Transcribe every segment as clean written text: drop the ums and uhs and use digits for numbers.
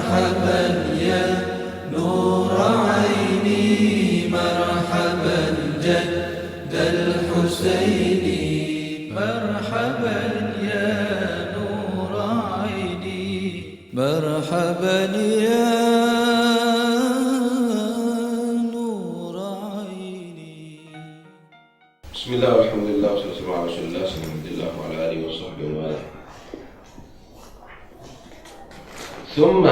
مرحبا يا نور عيني، مرحبا جد الحسين، مرحبا يا نور عيني، مرحبا يا نور عيني. بسم الله والحمد لله والصلاة والسلام على رسول الله صلى الله عليه وآله وصحبه وآله. ثم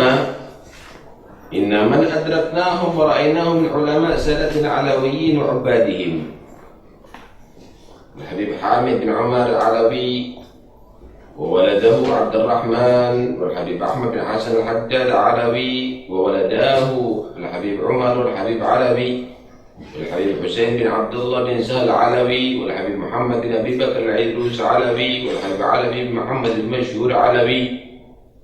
إن من أدركناهم ورأيناهم من علماء سادة العلويين وعبادهم، الحبيب حامد بن عمر العلوي وولده عبد الرحمن، والحبيب أحمد بن حسن الحداد العلوي وولداه الحبيب عمر والحبيب علوي، والحبيب حسين بن عبد الله بن سهل العلوي، والحبيب محمد بن أبي بكر العيدروس علوي، والحبيب علوي بن محمد المشهور علوي،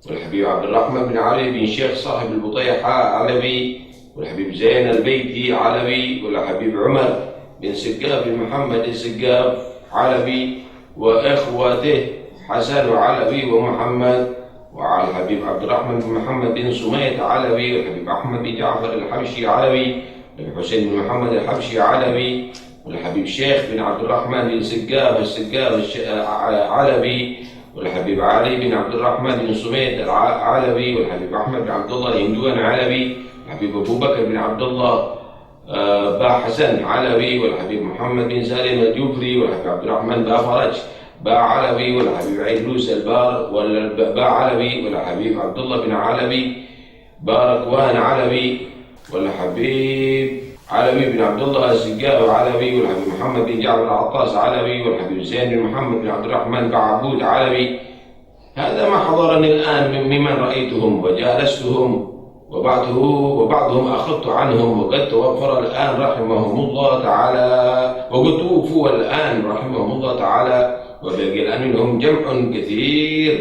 والحبيب عبد الرحمن بن علي بن شيخ صاحب البطيحة علوي، والحبيب زين البيتي علوي، والحبيب عمر بن سقاف بن محمد السقاف علوي، وإخوته حسن علوي ومحمد، وعلى الحبيب عبد الرحمن بن محمد بن سمية علوي، والحبيب أحمد بن جعفر الحبشي علوي، والحبيب حسين بن محمد الحبشي علوي، والحبيب شيخ بن عبد الرحمن بن السقاف علوي، والحبيب علي بن عبد الرحمن بن سمية العلوي، والحبيب أحمد بن عبد الله الهندوان علوي، والحبيب أبو بكر بن عبد الله با حسن علوي، والحبيب محمد بن سالم الجفري، والحبيب عبد الرحمن با فرج با علوي، والحبيب عيدروس البار با علوي، والحبيب عبد الله بن علوي باركوان علوي، والحبيب علوي بن عبد الله السقاف علوي، والحبيب محمد بن جعفر العطاس علوي، والحبيب زين بن محمد بن عبد الرحمن بن عبود علوي. هذا ما حضرني الآن ممن رأيتهم وجالستهم، وبعضهم أخذت عنهم، وقد توفر الآن رحمهم الله تعالى، وقد توفوا الآن رحمهم الله تعالى، وباقي الآن منهم جمع كثير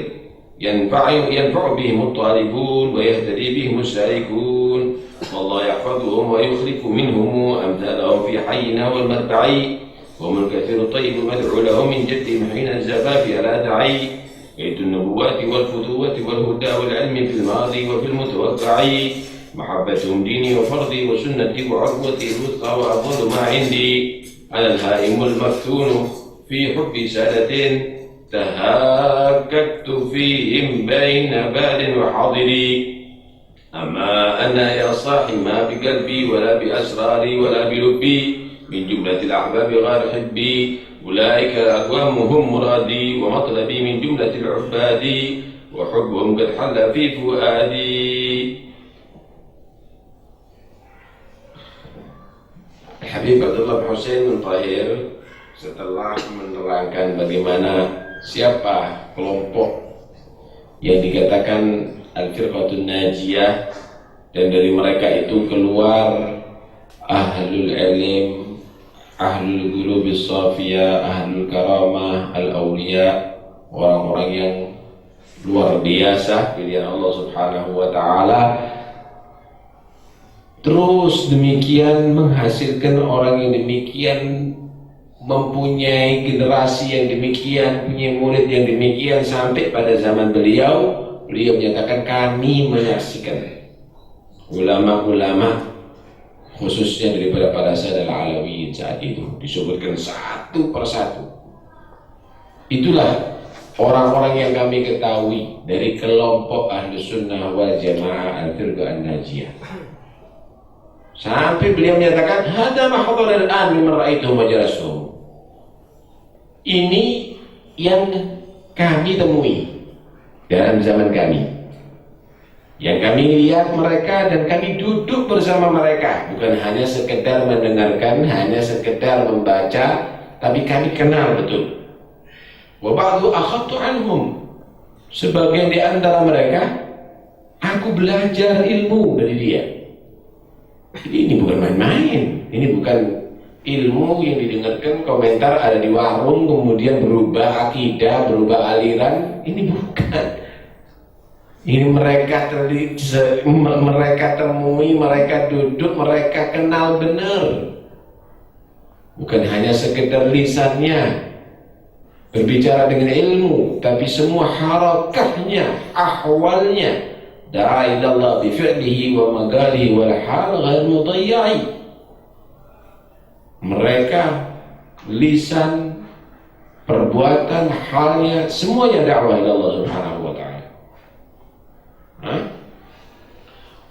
ينفع بهم الطالبون ويهتدي بهم السالكون، والله يحفظهم ويخلف منهم أمثالهم في حينا والمربعي، وهم الكثير الطيب المدعو لهم من جدهم حين الزفاف ألا دعي، بيت النبوات والفتوة والهدى والعلم في الماضي وفي المتوقع، محبتهم ديني وفرضي وسنتي وعروتي الوثقى وأفضل ما عندي، أنا الهائم المفتون في حب سادة تهاككت فيهم بين بال وحاضري، أما أنا يا صاحي ما بقلبي ولا بأسراري ولا بلبي، من جملة الأحباب غير حبي، أولئك الأقوام هم مرادي ومطلبي من جملة العباد، وحبهم قد حل في فؤادي. الحبيب عبد الله بن Husain bin Tahir setelah menerangkan bagaimana siapa kelompok yang dikatakan Al-Firqatun Najiyah, dan dari mereka itu keluar ahlul ilm, ahlul qulubis safiyah, ahlul karamah, al-awliya, orang-orang yang luar biasa pilihan Allah Subhanahu wa taala. Terus demikian menghasilkan orang yang demikian, mempunyai generasi yang demikian, punya murid yang demikian, sampai pada zaman beliau menyatakan kami menyaksikan ulama-ulama khususnya daripada para sahadat al-alawiyin saat itu disebutkan satu persatu. Itulah orang-orang yang kami ketahui dari kelompok Ahlus Sunnah wal Jamaah Al-Firqah An-Najiyah, sampai beliau menyatakan hada ma hadara al-an mimman ra'aituhum wa jalastuhum. Ini yang kami temui dalam zaman kami, yang kami lihat mereka dan kami duduk bersama mereka, bukan hanya sekedar mendengarkan, hanya sekedar membaca, tapi kami kenal betul. Wa ba'du akhadtu anhum, sebagian di antara mereka aku belajar ilmu dari dia. Jadi ini bukan main-main, ini bukan ilmu yang didengarkan komentar ada di warung kemudian berubah akidah, berubah aliran. Ini bukan. Ini mereka temui, mereka duduk, mereka kenal benar. Bukan hanya sekedar lisannya berbicara dengan ilmu, tapi semua harakahnya, ahwalnya, da'a ila Allah bi fi'lihi wa magalihi wal hal ghair mudayya'i. Mereka lisan, perbuatan, halnya semuanya dakwah ila Allah Subhanahu wa taala.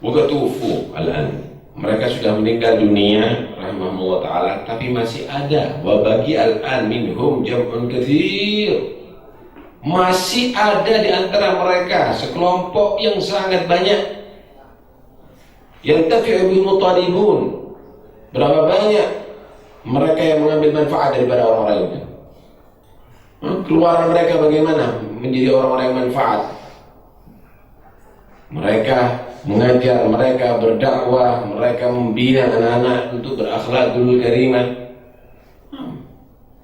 Wa tufu al-an, mereka sudah meninggal dunia rahimahullah taala, tapi masih ada. Wa bagi al-an minhum jam'un katsir, masih ada di antara mereka sekelompok yang sangat banyak. Yantafi'u bihim talibun, berapa banyak mereka yang mengambil manfaat daripada orang-orang itu. Keluaran mereka bagaimana menjadi orang-orang yang manfaat. Mereka mengajar, mereka berdakwah, mereka membina anak-anak untuk berakhlakul karimah.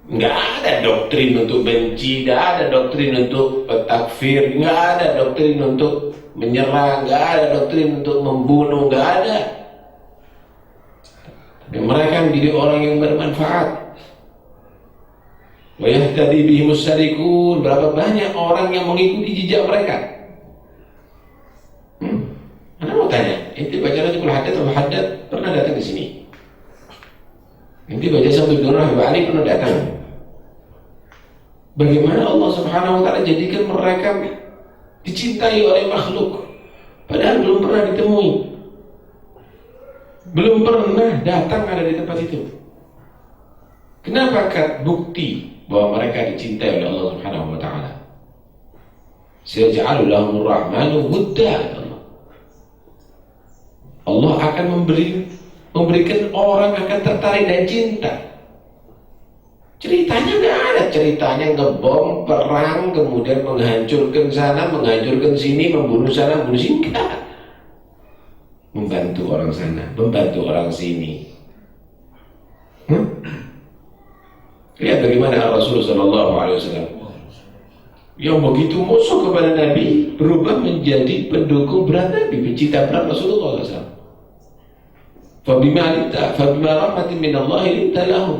Enggak ada doktrin untuk benci, enggak ada doktrin untuk takfir, enggak ada doktrin untuk menyerang, enggak ada doktrin untuk membunuh, enggak ada. Dan mereka menjadi orang yang bermanfaat. Wa yahtadi bihimus sarikun, berapa banyak orang yang mengikuti jejak mereka. Anda mau tanya, inti baca Rajabul Haddad atau Haddad pernah datang ke sini? Inti baca Sambil Durrah Ali pernah datang. Bagaimana Allah Subhanahu wa taala jadikan mereka dicintai oleh makhluk, padahal belum pernah ditemui, belum pernah datang ada di tempat itu. Kenapa? Bukti bahwa mereka dicintai oleh Allah Subhanahu wa taala. Sayaj'alu lahumur rahmanu wudda. Allah akan memberikan orang akan tertarik dan cinta. Ceritanya nggak ada, ceritanya ngebom, perang, kemudian menghancurkan sana, menghancurkan sini, membunuh sana, membunuh sini, enggak. Membantu orang sana, membantu orang sini. Lihat bagaimana Rasulullah SAW yang begitu musuh kepada Nabi berubah menjadi pendukung berat Nabi, pencinta berat Rasulullah SAW. فبما رحمة من الله لنت لهم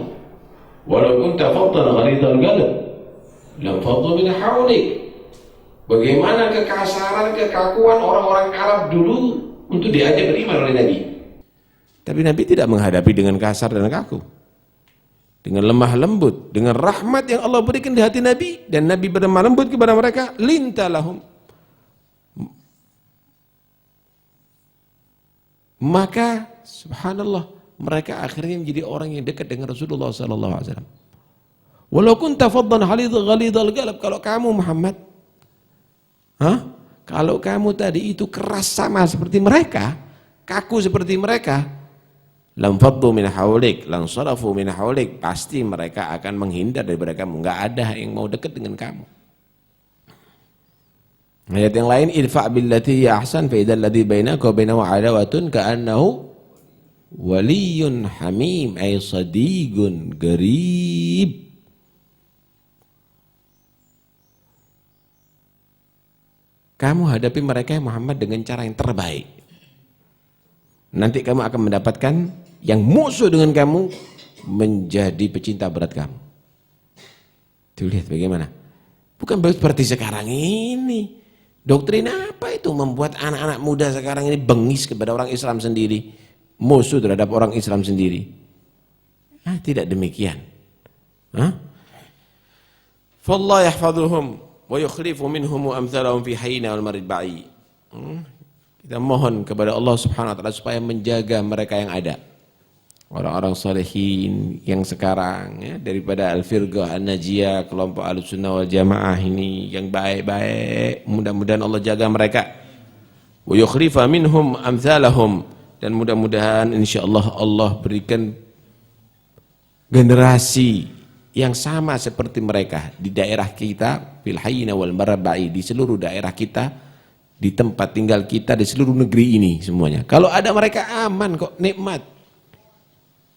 ولو كنت فظا غليظ القلب لانفضوا من حولك. Bagaimana kekasaran, kekakuan orang-orang Arab dulu untuk diajak beriman oleh Nabi. Tapi Nabi tidak menghadapi dengan kasar dan kaku, dengan lemah lembut, dengan rahmat yang Allah berikan di hati Nabi, dan Nabi berlemah lembut kepada mereka. Linta lahum, maka subhanallah mereka akhirnya menjadi orang yang dekat dengan Rasulullah SAW. Walau kunta faddan ghalidhal qalb, kalau kamu Muhammad, kalau kamu tadi itu keras sama seperti mereka, kaku seperti mereka, lam faddu min haulik, lam sarafu min haulik, pasti mereka akan menghindar daripada kamu, enggak ada yang mau dekat dengan kamu. Ayat yang lain, idfa' billati hiya ahsan fa idzal ladzi bainaka wa bainahu adawatun ka'annahu waliyun hamim ay sadiqun garib. Kamu hadapi mereka Muhammad dengan cara yang terbaik. Nanti kamu akan mendapatkan yang musuh dengan kamu menjadi pecinta berat kamu. Tuh lihat bagaimana. Bukan seperti sekarang ini. Doktrin apa itu membuat anak-anak muda sekarang ini bengis kepada orang Islam sendiri, musuh terhadap orang Islam sendiri? Tidak demikian. Fallahu yahfazuhum wa yukhlifu minhum amsalahum fi hayyina wal marid ba'i. Kita mohon kepada Allah Subhanahu wa taala supaya menjaga mereka yang ada, orang-orang salihin yang sekarang ya, daripada al-firqah an-najiyah, kelompok Ahlussunnah wal Jamaah ini yang baik-baik, mudah-mudahan Allah jaga mereka. Wa yukhlifa minhum amsalahum, dan mudah-mudahan insyaallah Allah berikan generasi yang sama seperti mereka di daerah kita, fil hayyina wal marba'i, di seluruh daerah kita, di tempat tinggal kita, di seluruh negeri ini semuanya. Kalau ada mereka aman kok, nikmat.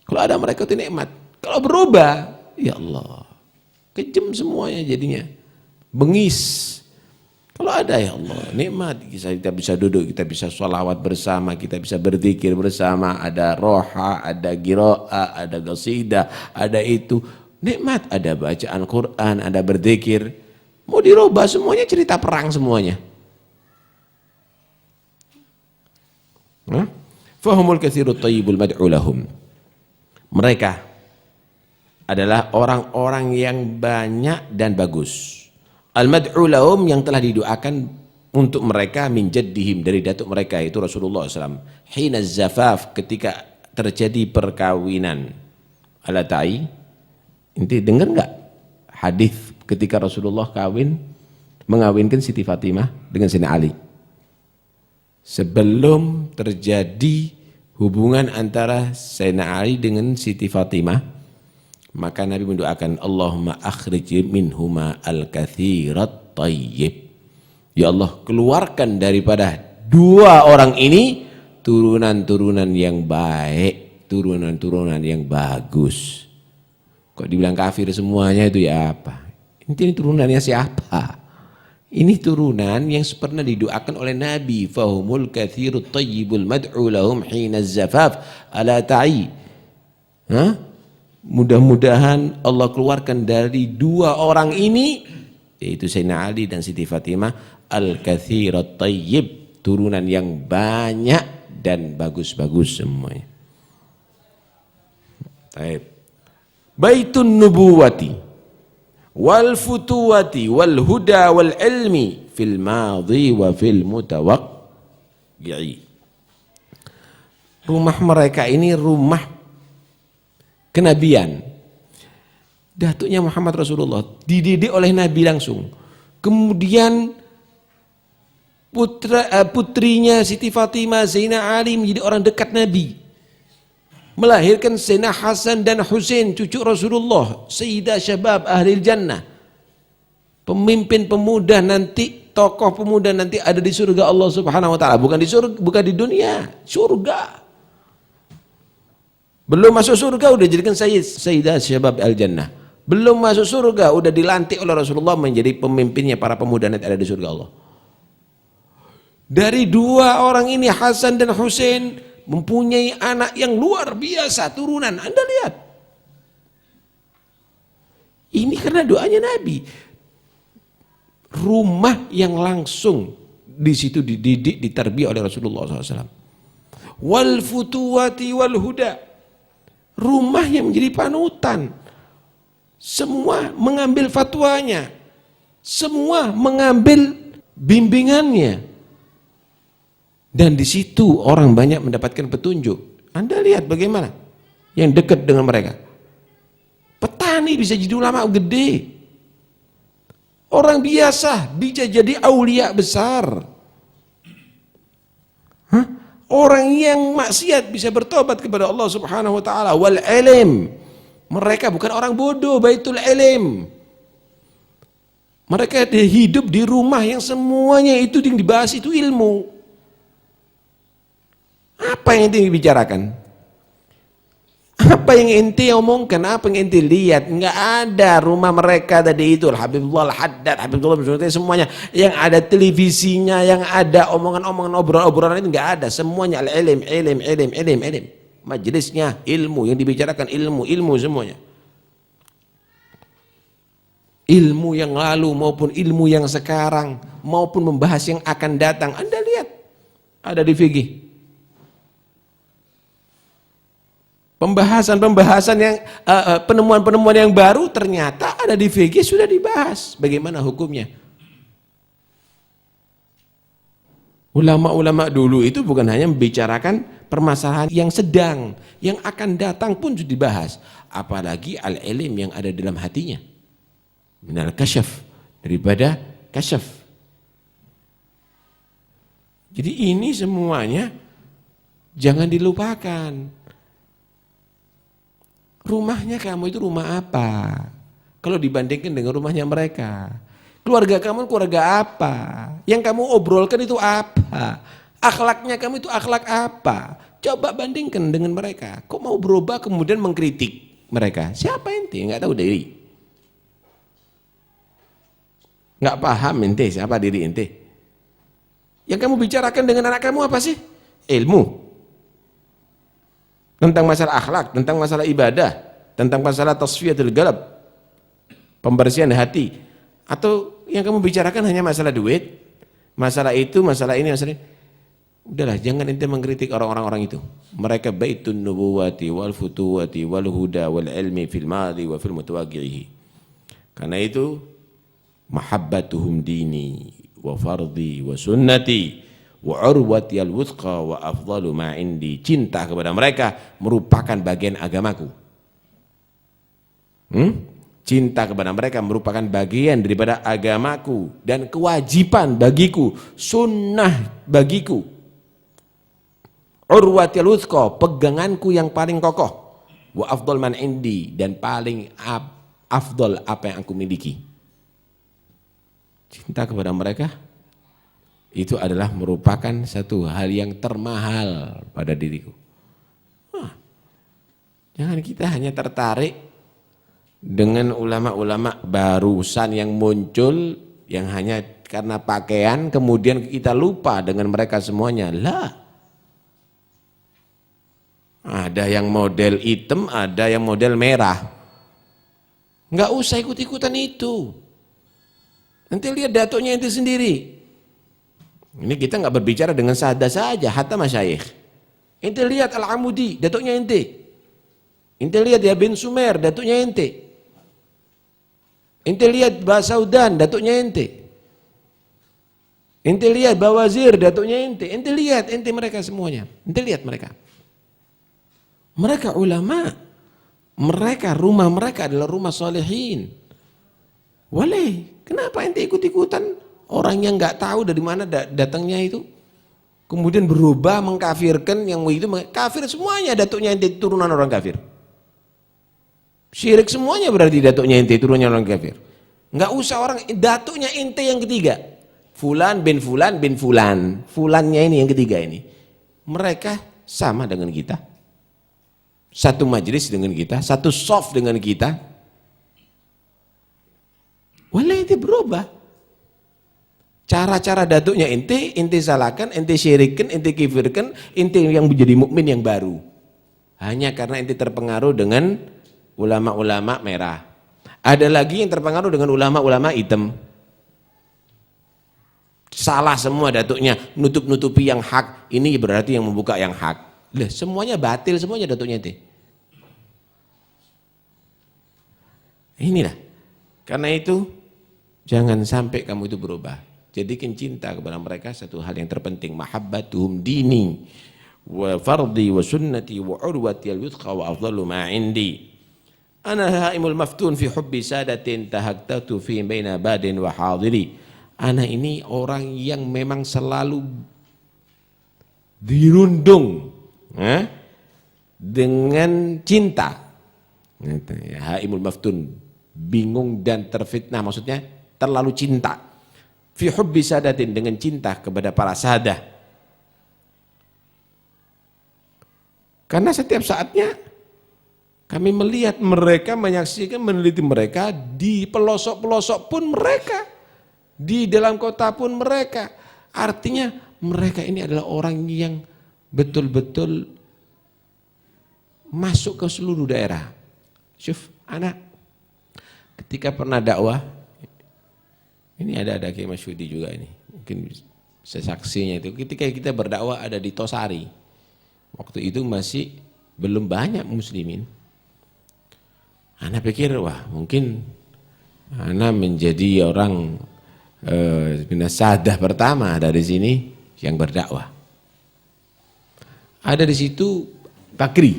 Kalau ada mereka itu nikmat. Kalau berubah, ya Allah, kejam semuanya jadinya, bengis. Kalau ada ya Allah, nikmat. Kita bisa duduk, kita bisa sholawat bersama, kita bisa berzikir bersama. Ada roha, ada qiraah, ada qasidah, ada itu. Nikmat, ada bacaan Quran, ada berzikir. Mau dirubah semuanya cerita perang semuanya. Fahumul katsirut thayyibul mad'u lahum. Mereka adalah orang-orang yang banyak dan bagus. Al-mad'u lahum, yang telah didoakan untuk mereka, min jaddihim, dari datuk mereka itu Rasulullah SAW. Hina zafaf, ketika terjadi perkawinan. Ala ta'i, inti dengar enggak hadis ketika Rasulullah mengawinkan Siti Fatimah dengan Sayyidina Ali? Sebelum terjadi hubungan antara Sayyidina Ali dengan Siti Fatimah, maka Nabi mendoakan, Allahumma akhrij minhuma al-katsirat thayyib. Ya Allah, keluarkan daripada dua orang ini turunan-turunan yang baik, turunan-turunan yang bagus. Kok dibilang kafir semuanya itu ya apa? Ini turunannya siapa? Ini turunan yang pernah didoakan oleh Nabi. Fahumul katsirut thayyibul mad'u lahum hina zafaf ala ta'i. Mudah-mudahan Allah keluarkan dari dua orang ini, yaitu Sayyidina Ali dan Siti Fatimah, al-katsirat thayyib, turunan yang banyak dan bagus-bagus semuanya. Baik. Baitun nubuwati wal futuwati wal huda wal ilmi fil madhi wa fil mutawaqqi'i. Rumah mereka ini rumah kenabian. Datuknya Muhammad Rasulullah dididik oleh Nabi langsung. Kemudian putrinya Siti Fatimah, Zainal Ali menjadi orang dekat Nabi. Melahirkan Sayyidina Hasan dan Husain, cucu Rasulullah, Sayyidah Syabab Ahlil Jannah. Pemimpin pemuda nanti, tokoh pemuda nanti ada di surga Allah Subhanahu wa taala, bukan di surga, bukan di dunia, surga. Belum masuk surga udah jadikan Sayyidah Syabab Al-Jannah. Belum masuk surga udah dilantik oleh Rasulullah menjadi pemimpinnya para pemuda nanti ada di surga Allah. Dari dua orang ini, Hasan dan Husain, mempunyai anak yang luar biasa, turunan. Anda lihat. Ini karena doanya Nabi. Rumah yang langsung di situ dididik, ditarbiyah oleh Rasulullah SAW. Wal futuwati wal huda. Rumah yang menjadi panutan. Semua mengambil fatwanya. Semua mengambil bimbingannya. Dan di situ orang banyak mendapatkan petunjuk. Anda lihat bagaimana yang dekat dengan mereka. Petani bisa jadi ulama gede. Orang biasa bisa jadi aulia besar. Orang yang maksiat bisa bertobat kepada Allah Subhanahu wa taala. Wal ilm. Mereka bukan orang bodoh, baitul ilm. Mereka hidup di rumah yang semuanya itu yang dibahas itu ilmu. Apa yang ente bicarakan? Apa yang ente omongkan? Apa yang ente lihat? Enggak ada rumah mereka tadi itu Habibullah Al-Haddad, Habibullah semuanya yang ada televisinya, yang ada omongan-omongan, obrolan-obrolan itu enggak ada. Semuanya al-ilm, ilm. Majelisnya ilmu, yang dibicarakan ilmu semuanya. Ilmu yang lalu maupun ilmu yang sekarang maupun membahas yang akan datang. Anda lihat ada di fikih. Pembahasan yang penemuan-penemuan yang baru ternyata ada di fikih sudah dibahas bagaimana hukumnya. Ulama-ulama dulu itu bukan hanya membicarakan permasalahan yang sedang, yang akan datang pun sudah dibahas, apalagi al-ilm yang ada dalam hatinya. Minal kasyaf, daripada kasyaf. Jadi ini semuanya jangan dilupakan. Rumahnya kamu itu rumah apa? Kalau dibandingkan dengan rumahnya mereka. Keluarga kamu keluarga apa? Yang kamu obrolkan itu apa? Akhlaknya kamu itu akhlak apa? Coba bandingkan dengan mereka. Kok mau berubah kemudian mengkritik mereka? Siapa ente? Enggak tahu diri. Enggak paham ente siapa diri ente. Yang kamu bicarakan dengan anak kamu apa sih? Ilmu. Tentang masalah akhlak, tentang masalah ibadah, tentang masalah tasfiyatul qalb, pembersihan hati. Atau yang kamu bicarakan hanya masalah duit, masalah itu, masalah ini, masalah ini. Udahlah, jangan ente mengkritik orang-orang itu. Mereka baitun nubuwati wal futuwati wal huda wal ilmi fil madhi wa fil mutawaqi'ihi. Karena itu mahabbatuhum dini wa fardi wa sunnati wa urwati al wuthqa wa afdalu ma indi. Cinta kepada mereka merupakan bagian agamaku. Cinta kepada mereka merupakan bagian daripada agamaku dan kewajiban bagiku, sunnah bagiku. Urwatil wuthqa, peganganku yang paling kokoh. Wa afdal man indi, dan paling afdal apa yang aku miliki. Cinta kepada mereka itu adalah merupakan satu hal yang termahal pada diriku. Jangan kita hanya tertarik dengan ulama-ulama barusan yang muncul yang hanya karena pakaian, kemudian kita lupa dengan mereka semuanya. Lah. Ada yang model hitam, ada yang model merah. Enggak usah ikut-ikutan itu. Nanti lihat datuknya itu sendiri. Ini kita enggak berbicara dengan sada saja, hatta masyayikh. Ente lihat Al-Amudi, datuknya ente. Ente lihat ya bin Sumer, datuknya ente. Ente lihat Basaudan, datuknya ente. Ente lihat Bawazir, datuknya ente. Ente lihat, ente mereka semuanya. Ente lihat mereka. Mereka ulama, mereka rumah mereka adalah rumah solehin. Boleh, kenapa ente ikut-ikutan orang yang nggak tahu dari mana datangnya itu, kemudian berubah mengkafirkan yang itu kafir semuanya datuknya ente turunan orang kafir. Syirik semuanya berarti datuknya ente turunan orang kafir. Nggak usah orang datuknya ente yang ketiga. Fulan bin Fulan bin Fulan, Fulannya ini yang ketiga ini. Mereka sama dengan kita. Satu majelis dengan kita, satu soft dengan kita. Walau ente berubah. Cara-cara datuknya ente salahkan, ente syirikkan, ente kifirkan, ente yang menjadi mukmin yang baru. Hanya karena ente terpengaruh dengan ulama-ulama merah. Ada lagi yang terpengaruh dengan ulama-ulama hitam. Salah semua datuknya, nutup-nutupi yang hak. Ini berarti yang membuka yang hak. Lah, semuanya batil, semuanya datuknya ente. Inilah. Karena itu jangan sampai kamu itu berubah. Jadikan cinta kepada mereka satu hal yang terpenting. Mahabbatuhum dini wa fardi wa sunnati wa urwati al-wuthqa wa afdalu ma indi. Ana haimul maftun fi hubbi sadatin tahaktatu fi baina badin wa hadiri. Ana ini orang yang memang selalu dirundung dengan cinta. Haimul maftun, bingung dan terfitnah, maksudnya terlalu cinta. Fi hubbi sadatin, dengan cinta kepada para sahadah. Karena setiap saatnya kami melihat mereka, menyaksikan, meneliti mereka di pelosok-pelosok pun mereka, di dalam kota pun mereka. Artinya mereka ini adalah orang yang betul-betul masuk ke seluruh daerah. Syuf, anak ketika pernah dakwah, ini ada Kiai Masyudi juga ini, mungkin sesaksinya itu, ketika kita berdakwah ada di Tosari, waktu itu masih belum banyak muslimin. Anak pikir, wah mungkin anak menjadi orang binasadah pertama dari sini yang berdakwah. Ada di situ Bakri.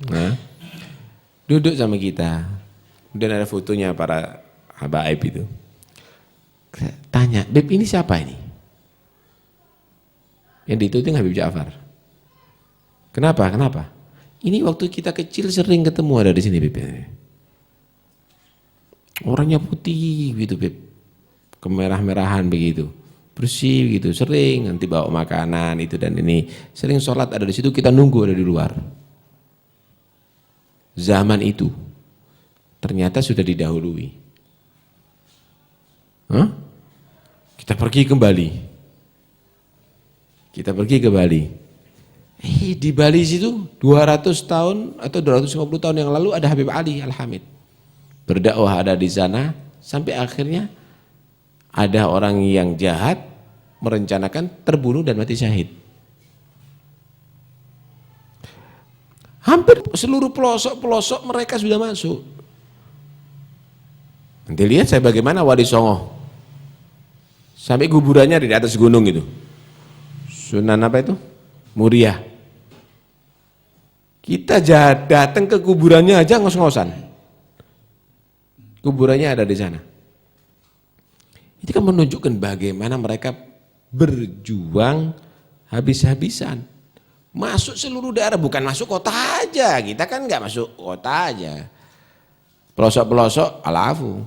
Nah, duduk sama kita. Kemudian ada fotonya para habaib itu. Tanya, Beb ini siapa ini? Yang dituting Habib Ja'far. Kenapa? Ini waktu kita kecil sering ketemu ada di sini, Beb. Orangnya putih gitu, Beb. Kemerah-merahan begitu. Bersih gitu, sering nanti bawa makanan itu dan ini. Sering sholat ada di situ, kita nunggu ada di luar. Zaman itu ternyata sudah didahului. Kita pergi ke Bali. Di Bali situ 200 tahun atau 250 tahun yang lalu ada Habib Ali Al-Hamid. Berdakwah ada di sana sampai akhirnya ada orang yang jahat merencanakan terbunuh dan mati syahid. Hampir seluruh pelosok-pelosok mereka sudah masuk. Nanti lihat saya bagaimana Wali Songo. Sampai kuburannya di atas gunung itu. Sunan apa itu? Muria. Kita datang ke kuburannya aja ngos-ngosan. Kuburannya ada di sana. Itu kan menunjukkan bagaimana mereka berjuang habis-habisan. Masuk seluruh daerah, bukan masuk kota aja. Kita kan nggak masuk kota aja. Pelosok-pelosok alafu.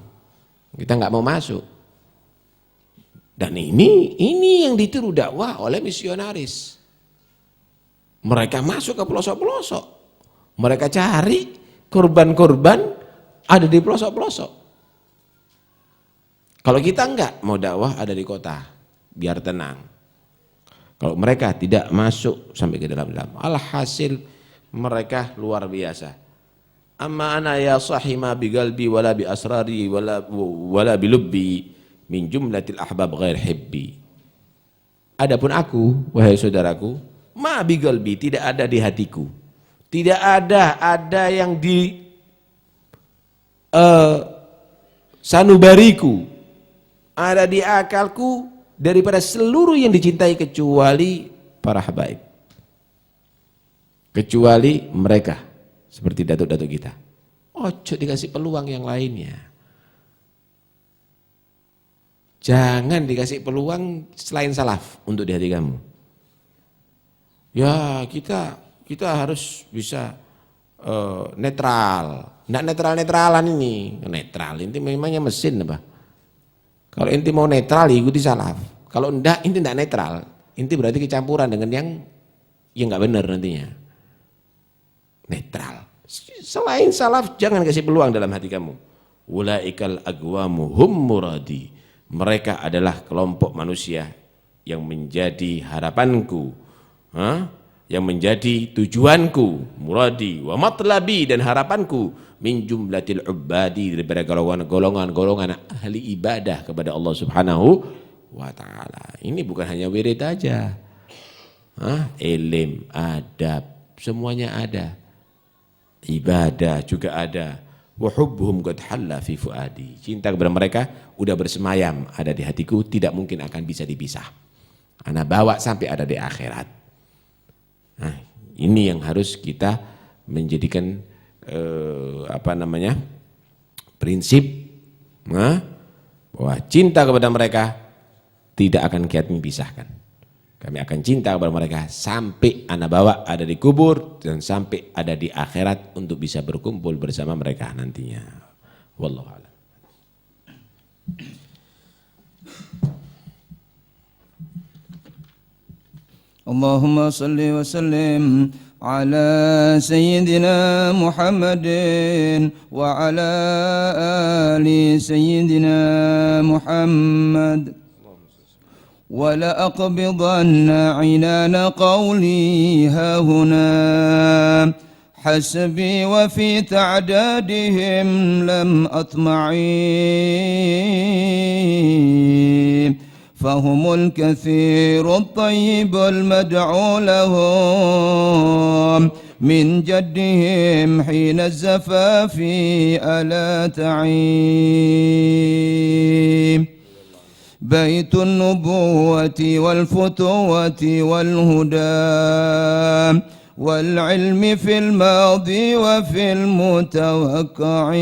Kita nggak mau masuk. Dan ini yang ditiru dakwah oleh misionaris. Mereka masuk ke pelosok-pelosok. Mereka cari korban-korban ada di pelosok-pelosok. Kalau kita enggak mau dakwah ada di kota, biar tenang. Kalau mereka tidak masuk sampai ke dalam-dalam. Alhasil mereka luar biasa. Amma ana ya sahima bi qalbi wala bi asrari wala bi lubbi min jumlatil ahbab ghair hibbi. Adapun aku, wahai saudaraku, ma bi qalbi, tidak ada di hatiku. Tidak ada yang di sanubariku, ada di akalku daripada seluruh yang dicintai kecuali para habaib, kecuali mereka seperti datuk-datuk kita. Ojo dikasih peluang yang lainnya, jangan dikasih peluang selain salaf untuk di hati kamu. Ya kita harus bisa netral, nggak netral-netralan ini, netral inti memangnya mesin apa? Kalau inti mau netral ikuti salaf. Kalau enggak inti enggak netral, inti berarti kecampuran dengan yang enggak benar nantinya. Netral. Selain salaf jangan kasih peluang dalam hati kamu. Ulaikal aqwamu hum muradi. Mereka adalah kelompok manusia yang menjadi harapanku, yang menjadi tujuanku, muradi wa matlabi, dan harapanku min jumlatil ubadi, daripada golongan-golongan ahli ibadah kepada Allah Subhanahu wa taala. Ini bukan hanya wirid aja. Ilm, adab, semuanya ada. Ibadah juga ada. Wa hubbuhum qad halla fi fuadi. Cinta kepada mereka udah bersemayam ada di hatiku, tidak mungkin akan bisa dipisah. Ana bawa sampai ada di akhirat. Nah, ini yang harus kita menjadikan prinsip bahwa cinta kepada mereka tidak akan kita pisahkan. Kami akan cinta kepada mereka sampai anak bawa ada di kubur dan sampai ada di akhirat untuk bisa berkumpul bersama mereka nantinya. Wallahu a'lam. Allahumma salli wa sallim على سيدنا محمد وعلى آل سيدنا محمد ولأقبضن عنان قولي هاهنا حسبي وفي تعدادهم لم أطمعي فهم الكثير الطيب المدعو لهم من جدهم حين الزفاف ألا تعيم بيت النبوة والفتوة والهدى والعلم في الماضي وفي المتوقع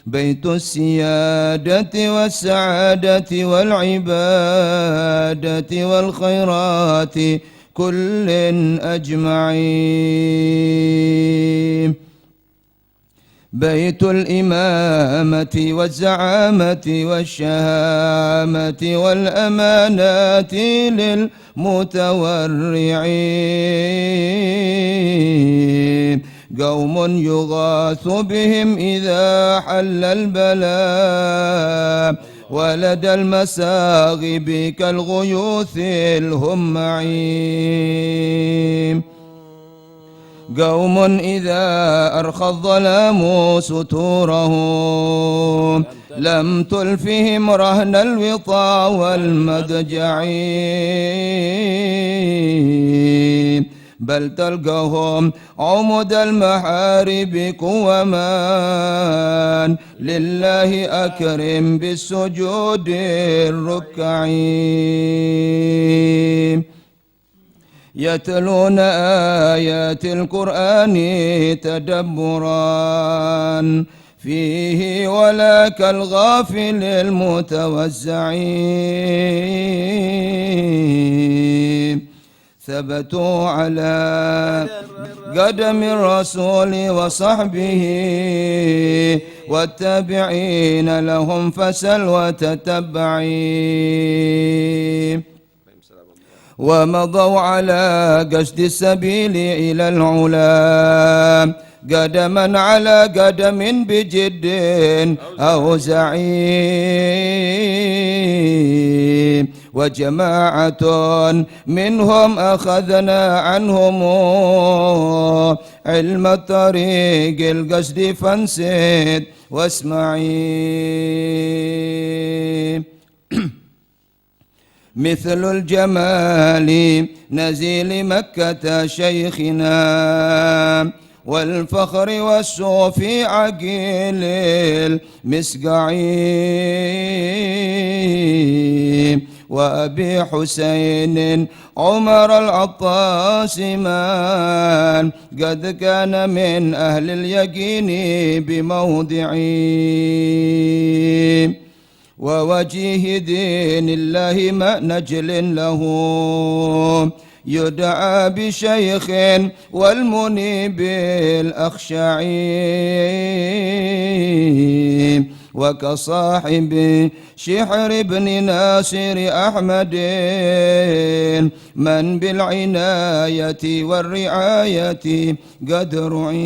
بيت السيادة والسعادة والعبادة والخيرات كل أجمعين بيت الإمامة والزعامة والشهامة والأمانات للمتورعين قوم يغاث بهم إذا حل البلاء ولدى المساغب كالغيوث الهمعين قوم إذا أرخى الظلام ستورهم لم تلفهم رهن الوطا والمضجع بل تلقاهم عمود المحارب قومان لله أكرم بالسجود الركعي يتلون آيات القرآن تدبرا فيه ولا كالغافل المتوزع ثبتوا على قدم الرسول وصحبه والتابعين لهم فسل وتتبعي ومضوا على قصد السبيل إلى العلا قدما على قدم بجد أو زعيم وجماعة منهم أخذنا عنهم علم الطريق القصد فانسد واسمعي مثل الجمال نزيل مكة شيخنا والفخر والسوف عقيل المسقعي وأبي حسين عمر العطاس من قد كان من أهل اليقين بموضعي ووجيه دين الله ما نجل له يدعى بشيخ والمنيب الأخشعي وكصاحب شحر بن ناصر أحمد من بالعناية والرعاية قد رعي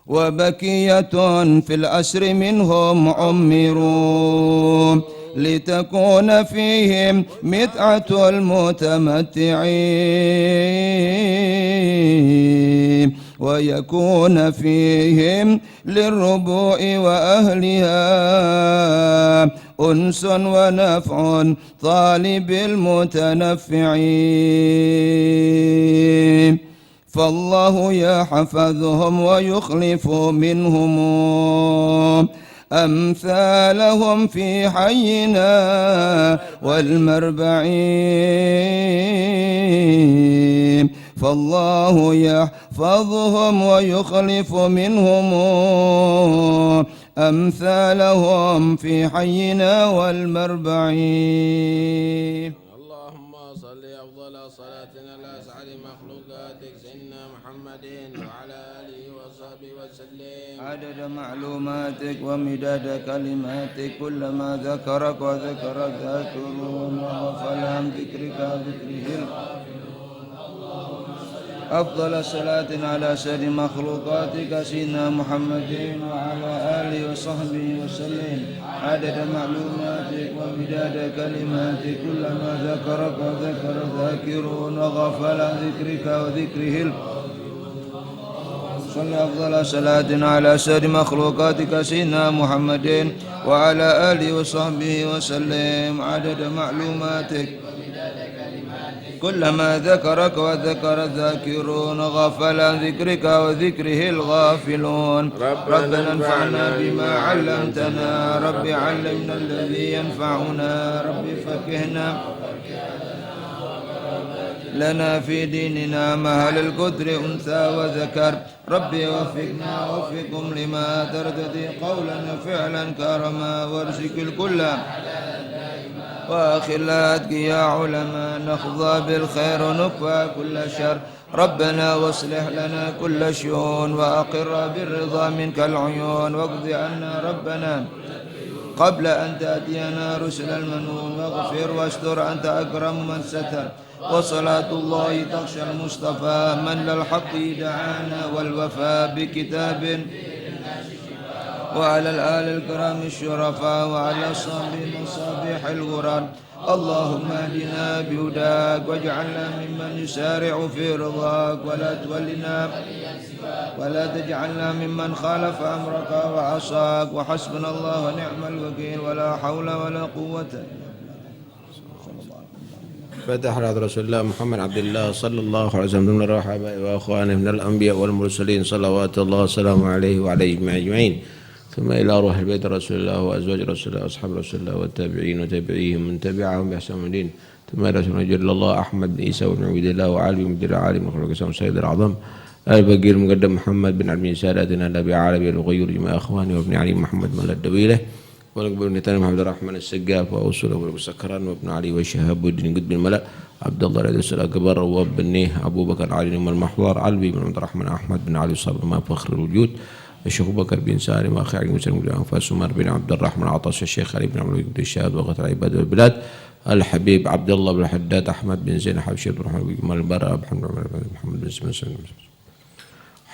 وبكية في الأسر منهم عمروا لتكون فيهم متعة المتمتعين ويكون فيهم للربوع وأهلها أنس ونفع طالب المتنفعين فالله يحفظهم ويخلف منهم أمثالهم في حينا والمربعين فالله يحفظهم ويخلف منهم أمثالهم في حينا والمربعين اللهم صل أفضل صلاتنا على أسعد مخلوقاتك سيدنا محمد وعلى آله وصحبه وسلم عدد معلوماتك ومداد كلماتك كلما ذكرك وذكر الذاكرون وغفل عن ذكرك وذكره أفضل صلاة على سيد مخلوقاتك سيدنا محمد وعلى آله وصحبه وسلم عدد معلوماتك ومداد كلماتك كلما ذكرك وذكر الذاكرون وغفل عن ذكرك وذكره صل أفضل صلاة على سيد مخلوقاتك سيدنا محمد وعلى آله وصحبه وسلم عدد معلوماتك كلما ذكرك وذكر الذاكرون غفل عن ذكرك وذكره الغافلون ربنا انفعنا بما علمتنا رب علمنا الذي ينفعنا رب فقهنا لنا في ديننا مهل القدر أنثى وذكر ربي وفقنا وفقكم لما ترتدي قولا وفعلا كرما وارزق الكل وأخلاتك يا علماء نخضى بالخير ونكفى كل شر ربنا واصلح لنا كل شؤون وأقر بالرضا منك العيون واقض عنا ربنا قبل أن تأتينا رسل المنون واغفر واستر أنت أكرم من ستر وصلاة الله تخشى المصطفى من للحق دعانا والوفاء بكتاب وعلى الآل الكرام الشرفاء وعلى الصابين الصابيح الغران اللهم اهدنا بهداك واجعلنا ممن يسارع في رضاك ولا تجعلنا ممن خالف أمرك وعصاك وحسبنا الله ونعم الوكيل ولا حول ولا قوة فتح على رسول الله محمد عبد الله صلى الله عليه وسلم من روح آبائه وأخوانه من الأنبياء والمرسلين صلوات الله وسلامه عليه وعليهم أجمعين ثم إلى روح البيت رسول الله وأزواج رسول الله وأصحاب رسول الله والتابعين وتابعيهم من تبعهم بإحسان الدين ثم إلى رسول الله أحمد بن عيسى بن عبيد الله وعلي بن مدير عالم وخلق سيد الأعظم البقير المقدم محمد بن عبد ساداتنا النبي عربي الغيور جميع أخواني وابن علي محمد من الدويلة ونقبل نتان محمد الرحمن السقاف وأوصله أبو السكران وابن علي وشهاب الدين قطب الملأ عبد الله العدس الأكبر وابنه أبو بكر علي بن المحضر علوي بن عبد الرحمن أحمد بن علي صابر ما فخر الوجود الشيخ أبو بكر بن سالم أخي علي مسلم بن أنفاس عمر بن عبد الرحمن عطاس الشيخ علي بن عمرو بن الشهاد وغث العباد والبلاد الحبيب عبد الله بن الحداد أحمد بن زين حبشي بن محمد بن البراء محمد بن سلمان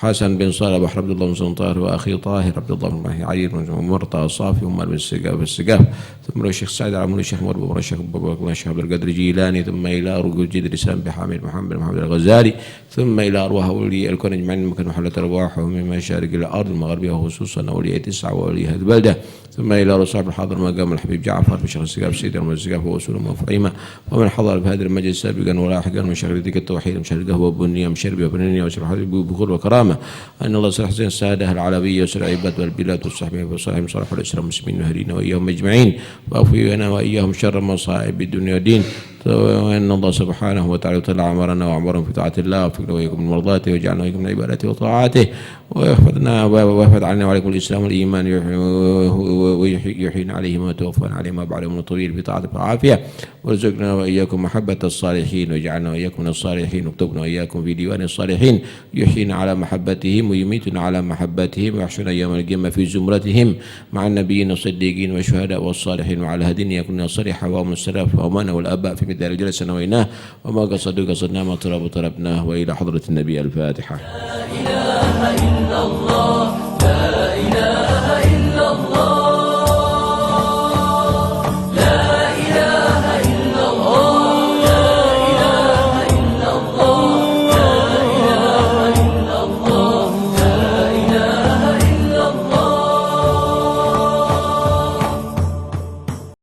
حسن بن صالح بن عبد الله بن طاهر واخي طاهر عبد الله بن علي بن مرتضى الصافي وعمر بن السقاف ثم الشيخ سعد عمرو الشيخ مربوط بن الشيخ ابو بكر الشيخ عبد القادر الجيلاني ثم الى رجل جد الاسلام بحامد محمد الغزالي ثم الى ارواح اولياء الكون اجمعين مكان محله ارواحهم من مشارق الارض المغربيه وخصوصا اولياء 9 واولياء هذه البلده ثم الى رسول الحاضر مقام الحبيب جعفر بن شيخ السقاف سيد السقاف واصول وفريمه ومن حضر بهذا المجلس سابقا ولاحقا من شيخ ذيك التوحيد من شيخ القهوه بنيه من شربيه وبنيه وشيخ بخور وكرامه ان الله صلح زين الساده العربيه وسر العباد والبلاد والصحبه وصاحب صالح الاسلام المسلمين وهدينا واياهم اجمعين وافينا واياهم شر مصائب الدنيا والدين وان الله سبحانه وتعالى امرنا وامرهم في طاعه الله وفقنا واياكم من مرضاته وجعلنا واياكم من عبادته وطاعته ويحفظنا ويحفظ عنا وعليكم الاسلام والايمان ويحيينا عليهما وتوفانا عليهما بعد يوم طويل بطاعته وعافيه وارزقنا واياكم محبه الصالحين واجعلنا واياكم من الصالحين واكتبنا واياكم في ديوان الصالحين يحيينا على محبتهم ويميتنا على محبتهم ويحشرنا يوم القيامه في زمرتهم مع النبيين والصديقين والشهداء والصالحين وعلى هدينا يكون صالحا وهم السلف وامنا والاباء في مثل الجلسه نويناه وما قصدناه ما طلبناه والى حضره النبي الفاتحه. لا اله الا الله